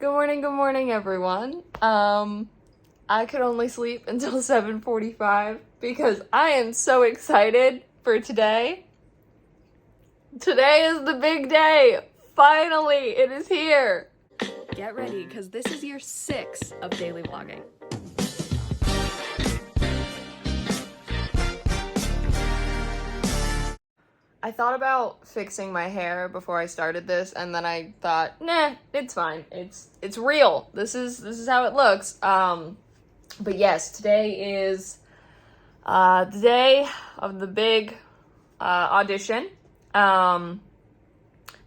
Good morning, everyone. I could only sleep until 7:45 because I am so excited for today. Today is the big day. Finally, it is here. Get ready, because this is year 6 of daily vlogging. I thought about fixing my hair before I started this, and then I thought, nah, it's fine. It's real. This is how it looks. But yes, today is the day of the big audition. As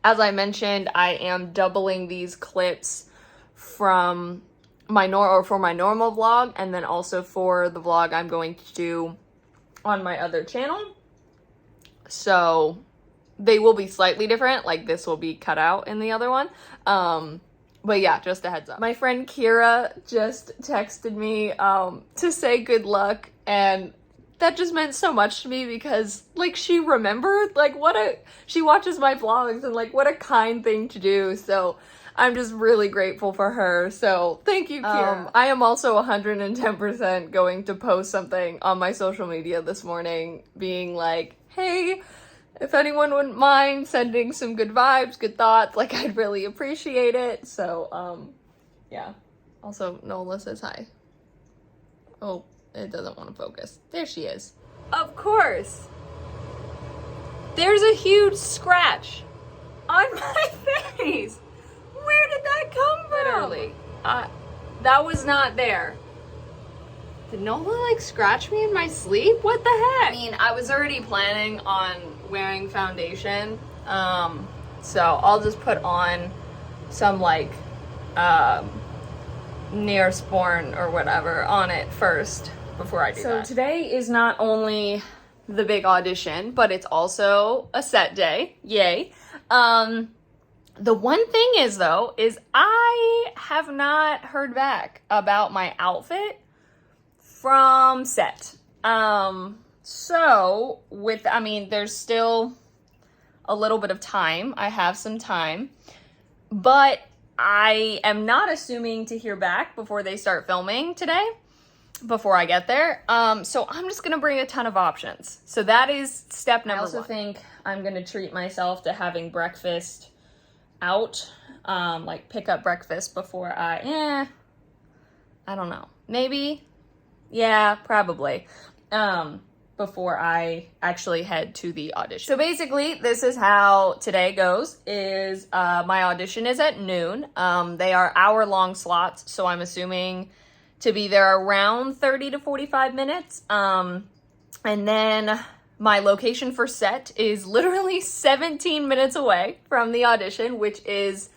I mentioned, I am doubling these clips from my normal vlog, and then also for the vlog I'm going to do on my other channel. So they will be slightly different, like this will be cut out in the other one. But yeah, just a heads up. My friend Kira just texted me to say good luck, and that just meant so much to me because like she remembered, like she watches my vlogs, and like what a kind thing to do. So I'm just really grateful for her. So thank you, Kira. I am also 110% going to post something on my social media this morning being like, hey, if anyone wouldn't mind sending some good vibes, good thoughts, like I'd really appreciate it. So, yeah. Also, Nola says hi. Oh, it doesn't want to focus. There she is. Of course. There's a huge scratch on my face. Where did that come from? Literally. That was not there. Did Nola like scratch me in my sleep? What the heck? I mean, I was already planning on wearing foundation. So I'll just put on some like Neosporin or whatever on it first before I do that. So today is not only the big audition, but it's also a set day. Yay. The one thing is though, is I have not heard back about my outfit from set. So there's still a little bit of time. I have some time, but I am not assuming to hear back before they start filming today, before I get there. So I'm just gonna bring a ton of options. So that is step number one. I also think I'm gonna treat myself to having breakfast out, like pick up breakfast before I don't know, maybe. Yeah, probably. Before I actually head to the audition. So basically, this is how today goes, is my audition is at noon. They are hour-long slots, so I'm assuming to be there around 30 to 45 minutes. And then my location for set is literally 17 minutes away from the audition, which is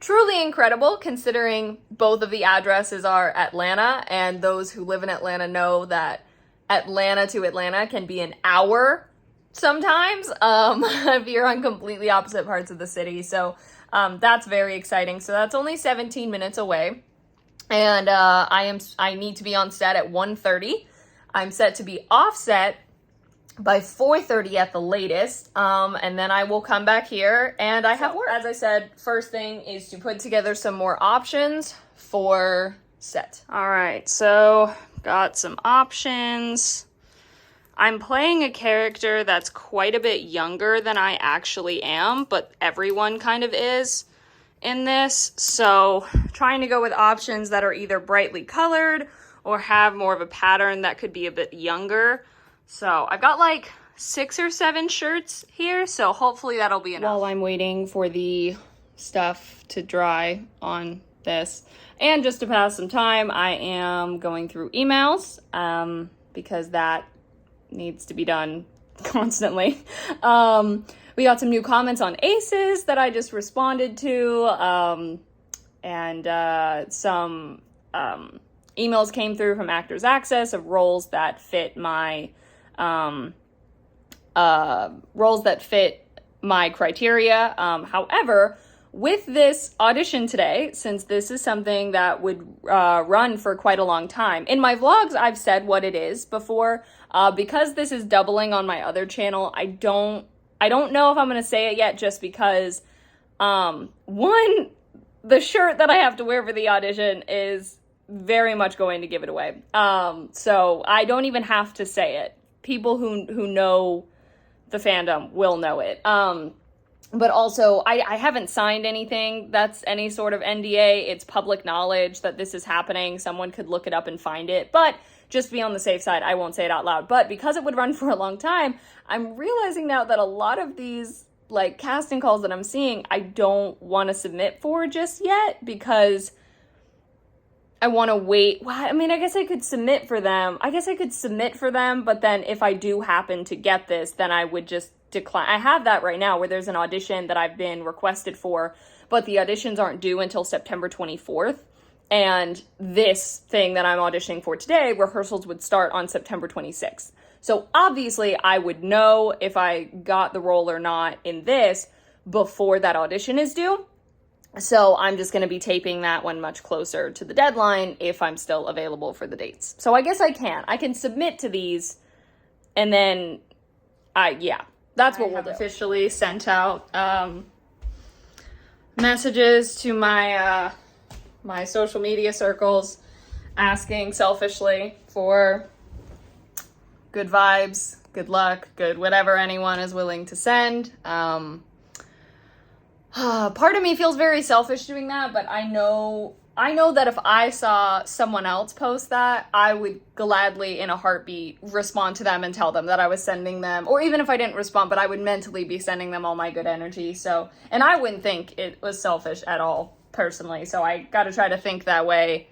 truly incredible considering both of the addresses are Atlanta, and those who live in Atlanta know that Atlanta to Atlanta can be an hour sometimes if you're on completely opposite parts of the city. So that's very exciting. So that's only 17 minutes away, and I need to be on set at 1:30. I'm set to be off set by 4:30 at the latest, and then I will come back here and I have work. As I said, first thing is to put together some more options for set. All right, so got some options. I'm playing a character that's quite a bit younger than I actually am, but everyone kind of is in this. So trying to go with options that are either brightly colored or have more of a pattern that could be a bit younger. So I've got like 6 or 7 shirts here, so hopefully that'll be enough. While I'm waiting for the stuff to dry on this, and just to pass some time, I am going through emails because that needs to be done constantly. We got some new comments on Aces that I just responded to, and some emails came through from Actors Access of roles that fit my criteria. However, with this audition today, since this is something that would run for quite a long time, in my vlogs I've said what it is before. Because this is doubling on my other channel, I don't know if I'm gonna say it yet, just because one, the shirt that I have to wear for the audition is very much going to give it away. So I don't even have to say it. People who know the fandom will know it. But also, I haven't signed anything that's any sort of NDA. It's public knowledge that this is happening. Someone could look it up and find it. But just to be on the safe side, I won't say it out loud. But because it would run for a long time, I'm realizing now that a lot of these like casting calls that I'm seeing, I don't want to submit for just yet because I want to wait. Well, I mean, I guess I could submit for them. But then if I do happen to get this, then I would just decline. I have that right now where there's an audition that I've been requested for, but the auditions aren't due until September 24th. And this thing that I'm auditioning for today, rehearsals would start on September 26th. So obviously I would know if I got the role or not in this before that audition is due. So I'm just going to be taping that one much closer to the deadline if I'm still available for the dates. So I guess I can submit to these and then that's what we'll do. Officially sent out messages to my my social media circles asking selfishly for good vibes, good luck, good whatever anyone is willing to send. Part of me feels very selfish doing that, but I know that if I saw someone else post that, I would gladly, in a heartbeat, respond to them and tell them that I was sending them, or even if I didn't respond, but I would mentally be sending them all my good energy. So, and I wouldn't think it was selfish at all, personally. So I got to try to think that way,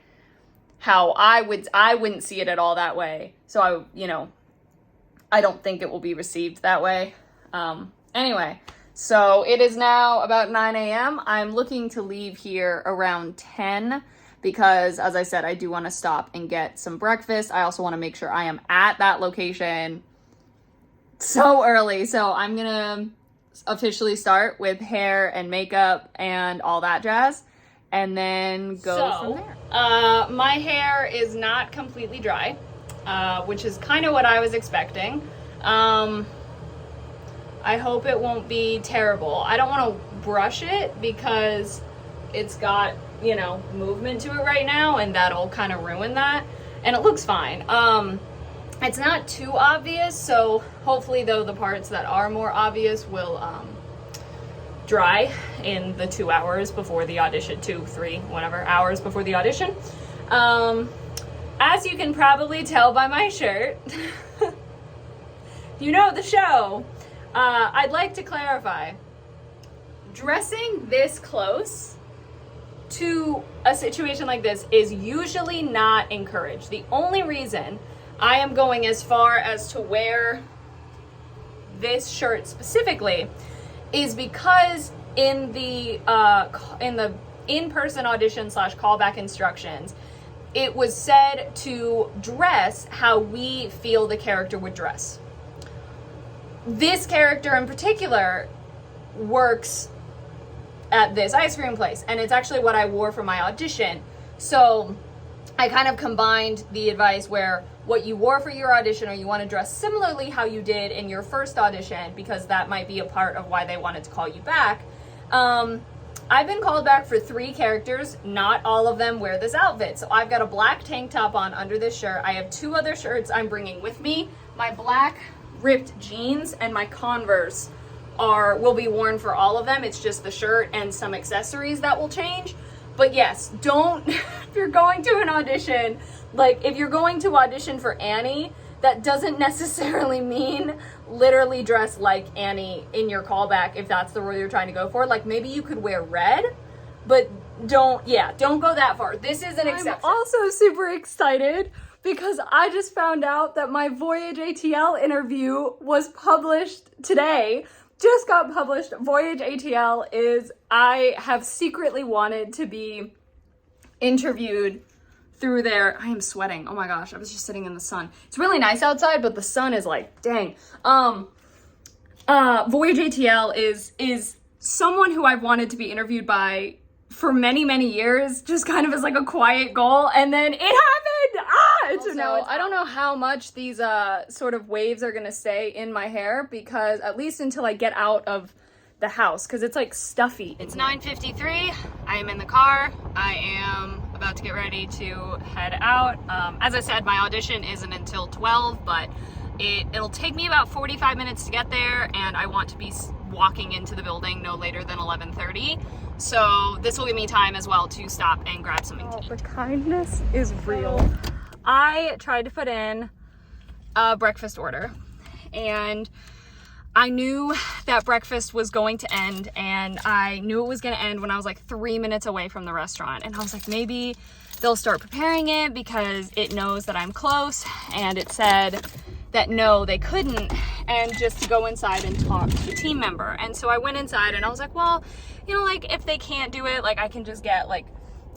how I wouldn't see it at all that way. So I don't think it will be received that way. Anyway. So it is now about 9 a.m. I'm looking to leave here around 10 because, as I said, I do want to stop and get some breakfast. I also want to make sure I am at that location so early. So I'm going to officially start with hair and makeup and all that jazz and then go from there. My hair is not completely dry, which is kind of what I was expecting. I hope it won't be terrible. I don't want to brush it because it's got, movement to it right now and that'll kind of ruin that. And it looks fine. It's not too obvious, so hopefully though the parts that are more obvious will dry in the 2 hours before the audition, 2, 3, whatever hours before the audition. As you can probably tell by my shirt, you know the show. I'd like to clarify, dressing this close to a situation like this is usually not encouraged. The only reason I am going as far as to wear this shirt specifically is because in the in-person audition / callback instructions, it was said to dress how we feel the character would dress. This character in particular works at this ice cream place, and it's actually what I wore for my audition. So I kind of combined the advice where what you wore for your audition, or you want to dress similarly how you did in your first audition, because that might be a part of why they wanted to call you back. I've been called back for 3 characters. Not all of them wear this outfit. So I've got a black tank top on under this shirt. I have 2 other shirts I'm bringing with me. My black ripped jeans and my Converse will be worn for all of them. It's just the shirt and some accessories that will change. But yes, don't, if you're going to an audition, like if you're going to audition for Annie, that doesn't necessarily mean literally dress like Annie in your callback if that's the role you're trying to go for. Like maybe you could wear red, but don't go that far. This is an exception. I'm also super excited because I just found out that my Voyage ATL interview was published today. Just got published. Voyage ATL I have secretly wanted to be interviewed through there. I am sweating. Oh my gosh, I was just sitting in the sun. It's really nice outside, but the sun is like, dang. Voyage ATL is someone who I've wanted to be interviewed by for many, many years, just kind of as like a quiet goal, and then it happened! I don't know how much these sort of waves are gonna stay in my hair, because at least until I get out of the house because it's like stuffy. It's 9:53. I am in the car. I am about to get ready to head out. As I said, my audition isn't until 12, but it'll take me about 45 minutes to get there, and I want to be walking into the building no later than 11:30. So this will give me time as well to stop and grab something to eat. The kindness is real. I tried to put in a breakfast order, and I knew that breakfast was going to end, and I knew it was going to end when I was like 3 minutes away from the restaurant. And I was like, maybe they'll start preparing it because it knows that I'm close. And it said that no, they couldn't, and just to go inside and talk to the team member. And so I went inside and I was like, well, you know, like if they can't do it, like I can just get like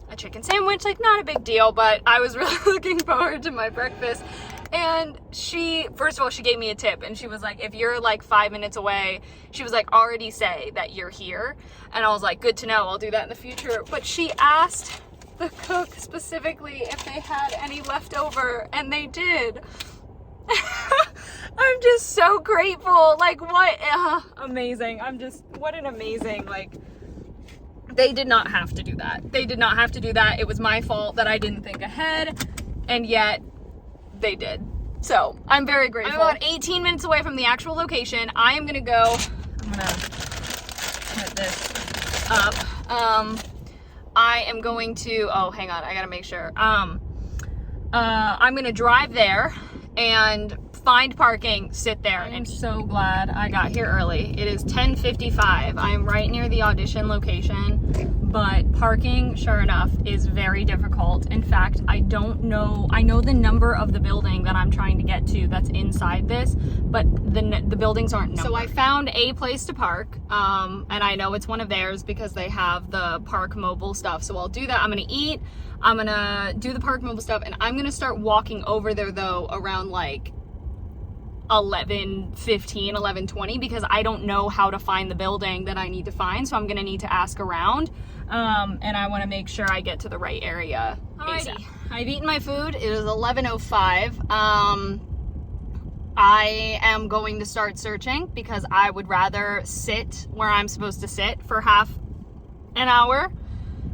a chicken sandwich, like not a big deal. But I was really looking forward to my breakfast. And she, first of all, she gave me a tip, and she was like, if you're like 5 minutes away, she was like, already say that you're here. And I was like, good to know, I'll do that in the future. But she asked the cook specifically if they had any left over, and they did. I'm just so grateful. Like, what? Amazing. What an amazing, like, they did not have to do that. They did not have to do that. It was my fault that I didn't think ahead, and yet they did. So I'm very grateful. I'm about 18 minutes away from the actual location. I am gonna go, I'm gonna put this up. I am going to, oh, hang on, I gotta make sure. I'm gonna drive there and find parking, sit there. I'm so glad I got here early. It is 10:55. I'm right near the audition location, but parking, sure enough, is very difficult. In fact, I don't know, I know the number of the building that I'm trying to get to that's inside this, but the buildings aren't numbered. So I found a place to park, and I know it's one of theirs because they have the Park Mobile stuff. So I'll do that. I'm gonna eat, I'm gonna do the Park Mobile stuff, and I'm gonna start walking over there though around like 11:15, 11:20, because I don't know how to find the building that I need to find, so I'm gonna need to ask around, and I want to make sure I get to the right area. Alrighty, I've eaten my food. It is 11:05. I am going to start searching because I would rather sit where I'm supposed to sit for half an hour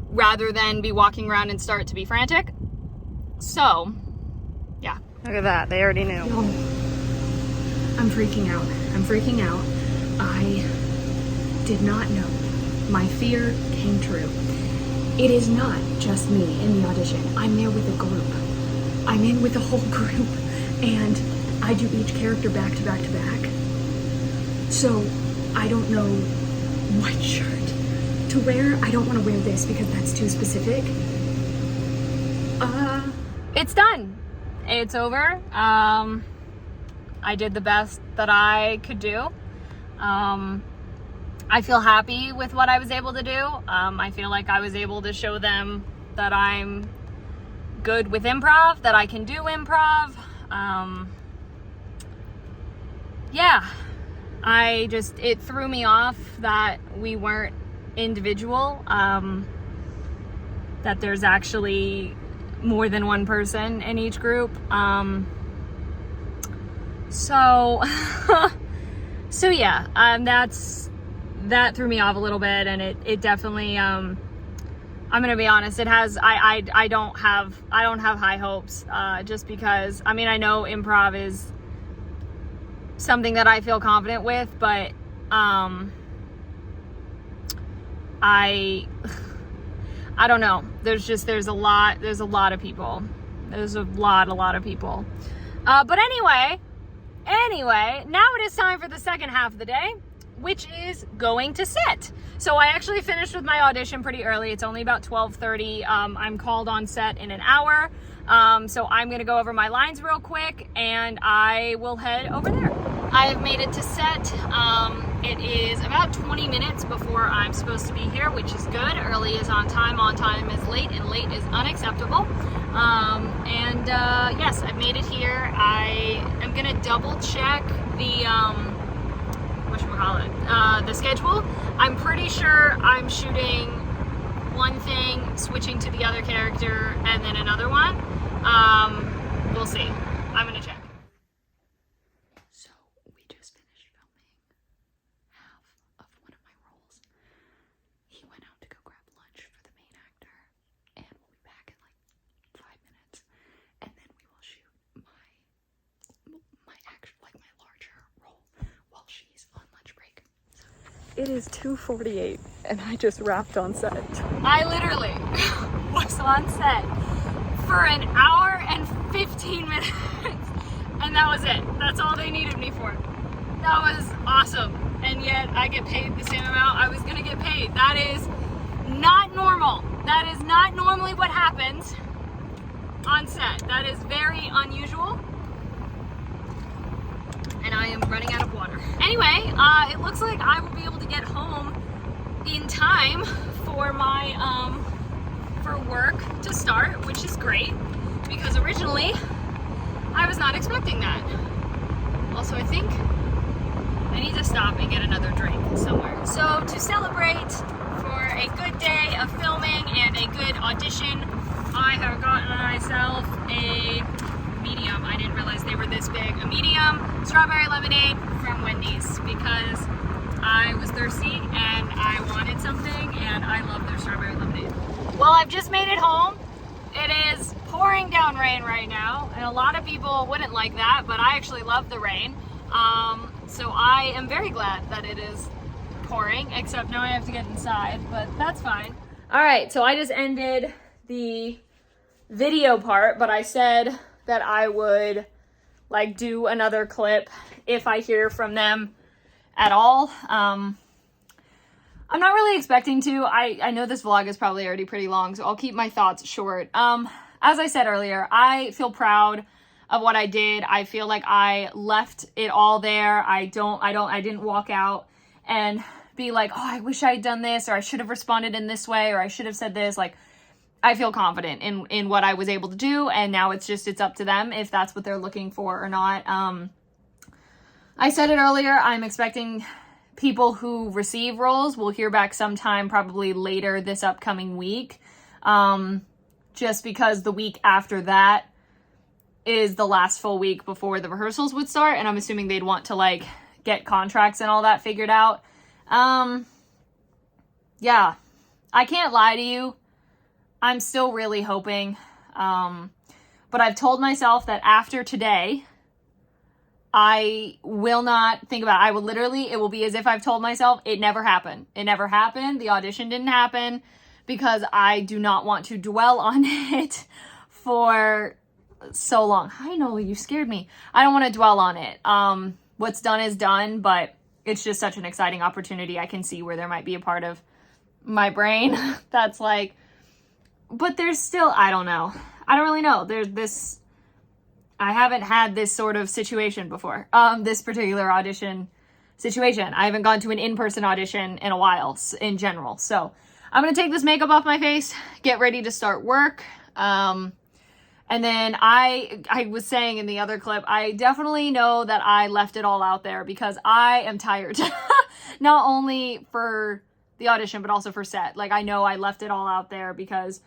rather than be walking around and start to be frantic. So yeah, look at that, they already knew. I'm freaking out. I'm freaking out. I did not know. My fear came true. It is not just me in the audition. I'm there with a group. I'm in with a whole group, and I do each character back to back to back. So I don't know what shirt to wear. I don't want to wear this because that's too specific. It's done. It's over. I did the best that I could do. I feel happy with what I was able to do. I feel like I was able to show them that I'm good with improv, that I can do improv. Yeah, it threw me off that we weren't individual, that there's actually more than one person in each group. So yeah, that threw me off a little bit, and it definitely, I'm gonna be honest, I don't have high hopes, just because, I mean, I know improv is something that I feel confident with, but, I don't know. There's a lot of people. There's a lot of people. But anyway, now it is time for the second half of the day, which is going to set. So I actually finished with my audition pretty early. It's only about 12:30. I'm called on set in an hour. So I'm gonna go over my lines real quick, and I will head over there. I have made it to set. It is about 20 minutes before I'm supposed to be here, which is good. Early is on time is late, and late is unacceptable. Yes, I've made it here. I am gonna double check the, the schedule. I'm pretty sure I'm shooting one thing, switching to the other character, and then another one. We'll see. I'm gonna check. So we just finished filming half of one of my it is 2:48 and I just wrapped on set. I literally was on set for an hour and 15 minutes and that was it. That's all they needed me for. That was awesome. And yet I get paid the same amount I was gonna get paid. That is not normal. That is not normally what happens on set. That is very unusual. And I am running out of water. Anyway, it looks like I will be able to get home in time for my, for work to start, which is great, because originally I was not expecting that. Also, I think I need to stop and get another drink somewhere. So to celebrate for a good day of filming and a good audition, I have gotten myself a medium. I didn't realize they were this big. A medium strawberry lemonade from Wendy's because I was thirsty and I wanted something and I love their strawberry lemonade. Well, I've just made it home. It is pouring down rain right now and a lot of people wouldn't like that, but I actually love the rain. So I am very glad that it is pouring, except now I have to get inside, but that's fine. All right, so I just ended the video part, but I said that I would like do another clip if I hear from them at all. I'm not really expecting to. I know this vlog is probably already pretty long, so I'll keep my thoughts short. As I said earlier, I feel proud of what I did. I feel like I left it all there. I didn't walk out and be like, oh, I wish I had done this, or I should have responded in this way, or I should have said this. Like, I feel confident in what I was able to do, and now it's up to them if that's what they're looking for or not. I said it earlier, I'm expecting people who receive roles will hear back sometime probably later this upcoming week, just because the week after that is the last full week before the rehearsals would start, and I'm assuming they'd want to like get contracts and all that figured out. Yeah, I can't lie to you. I'm still really hoping, but I've told myself that after today, I will not think about it. I will literally, it will be as if I've told myself it never happened. It never happened. The audition didn't happen, because I do not want to dwell on it for so long. Hi, Nola, you scared me. I don't want to dwell on it. What's done is done, but it's just such an exciting opportunity. I can see where there might be a part of my brain that's like, but there's still, I don't know. I don't really know. There's this, I haven't had this sort of situation before. This particular audition situation. I haven't gone to an in-person audition in a while in general. So I'm going to take this makeup off my face, get ready to start work. And then I was saying in the other clip, I definitely know that I left it all out there because I am tired. Not only for the audition, but also for set. Like, I know I left it all out there because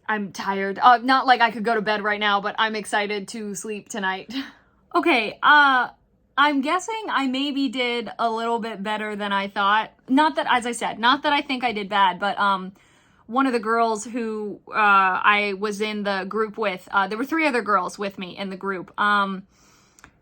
I'm tired. Not like I could go to bed right now, but I'm excited to sleep tonight. Okay, I'm guessing I maybe did a little bit better than I thought. Not that, as I said, not that I think I did bad, but one of the girls who I was in the group with, there were 3 other girls with me in the group,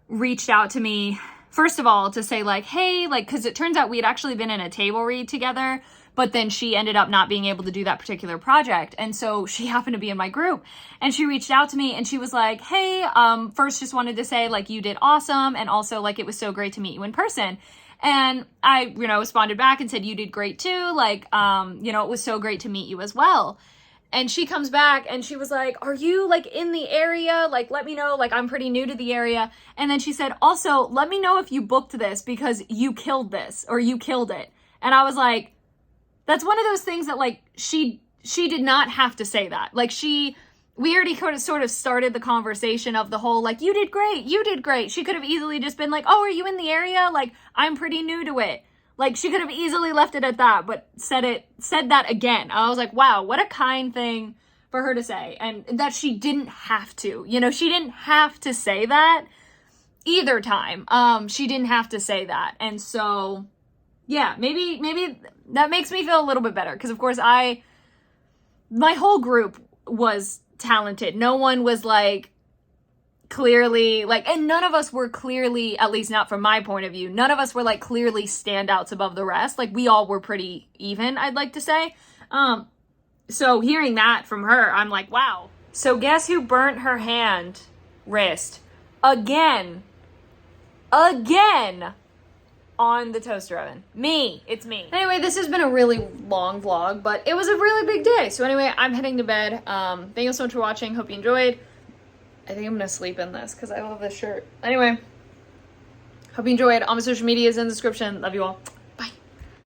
reached out to me, first of all, to say like, hey, like, because it turns out we had actually been in a table read together, but then she ended up not being able to do that particular project. And so she happened to be in my group and she reached out to me and she was like, hey, first just wanted to say like, you did awesome. And also like, it was so great to meet you in person. And I, responded back and said, you did great too. Like, it was so great to meet you as well. And she comes back and she was like, are you like in the area? Like, let me know, like, I'm pretty new to the area. And then she said, also, let me know if you booked this because you killed this or you killed it. And I was like, that's one of those things that like, she did not have to say that. Like we already sort of started the conversation of the whole, like, you did great. She could have easily just been like, oh, are you in the area? Like, I'm pretty new to it. Like, she could have easily left it at that, but said that again. I was like, wow, what a kind thing for her to say. And that she didn't have to, she didn't have to say that either time. She didn't have to say that. And so, yeah, maybe that makes me feel a little bit better. Because, of course, my whole group was talented. No one was like, clearly, like, and none of us were clearly, at least not from my point of view, none of us were like clearly standouts above the rest. Like, we all were pretty even, I'd like to say. So hearing that from her, I'm like, wow. So guess who burnt her wrist again on the toaster oven? Me. It's me. Anyway, this has been a really long vlog, but it was a really big day. So anyway, I'm heading to bed. Thank you so much for watching. Hope you enjoyed. I think I'm gonna sleep in this because I love this shirt. Anyway, hope you enjoyed. All my social media is in the description. Love you all.